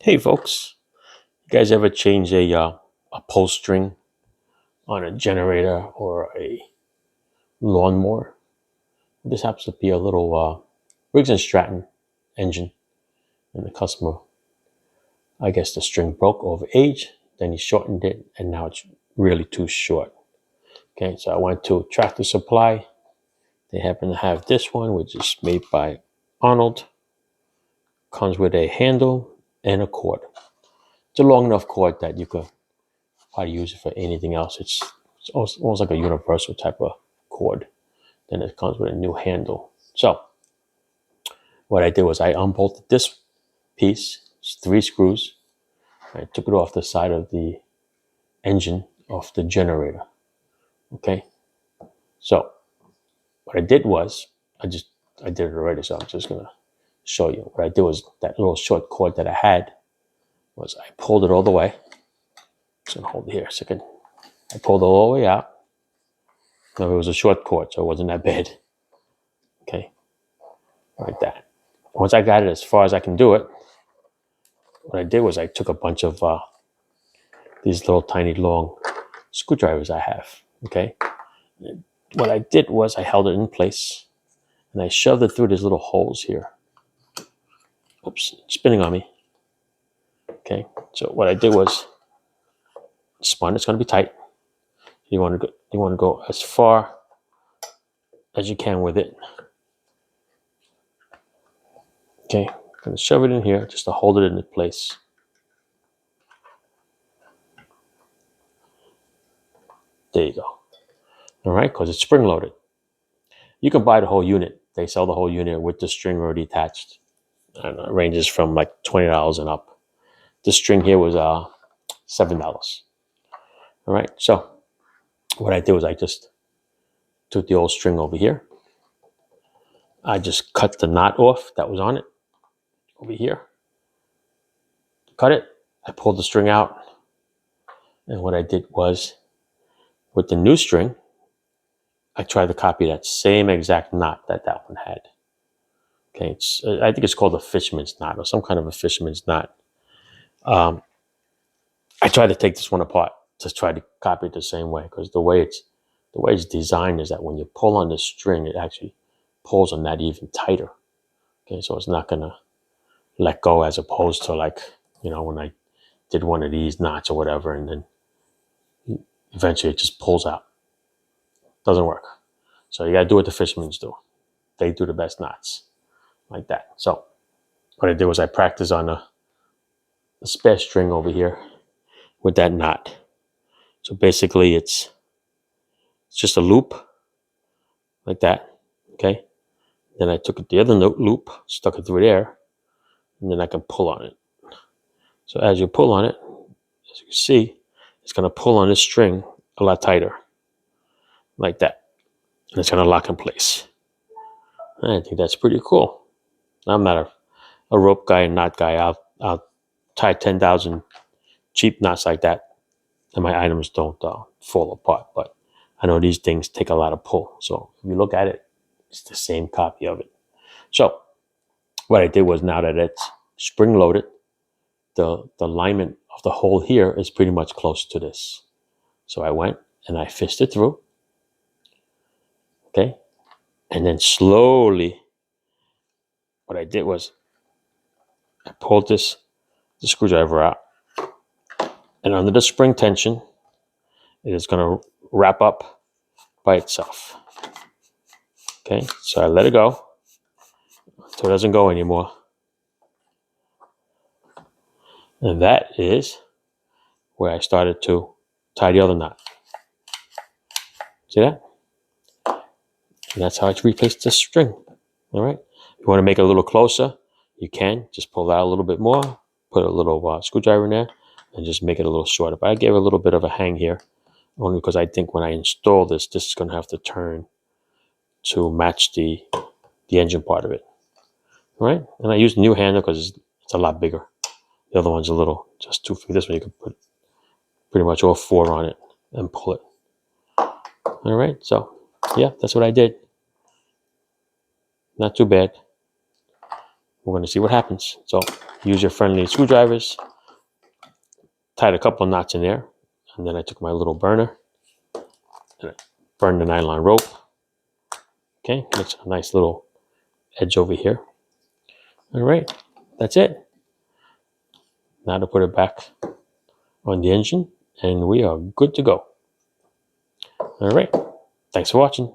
Hey folks, you guys ever change a pull string on a generator or a lawnmower? This happens to be a little Briggs and Stratton engine, and the customer, I guess the string broke over age. Then he shortened it, and now it's really too short. Okay, so I went to Tractor Supply. They happen to have this one, which is made by Arnold. Comes with a handle and a cord. It's a long enough cord that you could probably use it for anything else. It's almost like a universal type of cord. Then it comes with a new handle. So what I did was I unbolted this piece, it's 3 screws. I took it off the side of the engine of the generator. Okay. So what I did was I did it already, so I'm just gonna show you. What I did was that little short cord that I had was I pulled it all the way. Just gonna hold it here a second. I pulled it all the way out. No, it was a short cord, so it wasn't that bad. Okay, like that. Once I got it as far as I can do it, what I did was I took a bunch of these little tiny long screwdrivers I have. Okay, what I did was I held it in place and I shoved it through these little holes here. Oops, it's spinning on me. Okay, so what I did was spun. It's going to be tight. You want to go as far as you can with it. Okay, I'm going to shove it in here just to hold it in place. There you go. All right, because it's spring loaded. You can buy the whole unit. They sell the whole unit with the string already attached. I don't know, it ranges from like $20 and up. The string here was $7. All right, so what I did was I just took the old string over here. I just cut the knot off that was on it over here. Cut it. I pulled the string out. And what I did was, with the new string, I tried to copy that same exact knot that one had. Okay, I think it's called a fisherman's knot or some kind of a fisherman's knot. I tried to take this one apart to try to copy it the same way, because the way it's designed is that when you pull on the string, it actually pulls on that even tighter. Okay, so it's not gonna let go, as opposed to, like, when I did one of these knots or whatever, and then eventually it just pulls out. Doesn't work. So you gotta do what the fishermen's do. They do the best knots like that. So what I did was I practiced on a spare string over here with that knot. So basically it's just a loop like that. Okay. Then I took the other loop, stuck it through there, and then I can pull on it. So as you pull on it, as you can see, it's going to pull on this string a lot tighter, like that. And it's going to lock in place. I think that's pretty cool. I'm not a rope guy and knot guy. I'll tie 10,000 cheap knots like that, and my items don't fall apart. But I know these things take a lot of pull. So if you look at it, it's the same copy of it. So what I did was, now that it's spring loaded, the alignment of the hole here is pretty much close to this. So I went and I fished it through. Okay. And then slowly, what I did was I pulled the screwdriver out, and under the spring tension, it is going to wrap up by itself. Okay. So I let it go so it doesn't go anymore. And that is where I started to tie the other knot. See that? And that's how I replaced the string. All right. If you want to make it a little closer, you can just pull out a little bit more, put a little screwdriver in there, and just make it a little shorter. But I gave it a little bit of a hang here, only because I think when I install this is going to have to turn to match the engine part of it. All right. And I used a new handle because it's a lot bigger. The other one's a little just too big. This one you can put pretty much all 4 on it and pull it. All right. So yeah, that's what I did. Not too bad. we're going to see what happens. So use your friendly screwdrivers, tied a couple knots in there, and then I took my little burner and I burned the nylon rope. Okay, makes a nice little edge over here. All right, that's it. Now to put it back on the engine, and we are good to go. All right, thanks for watching.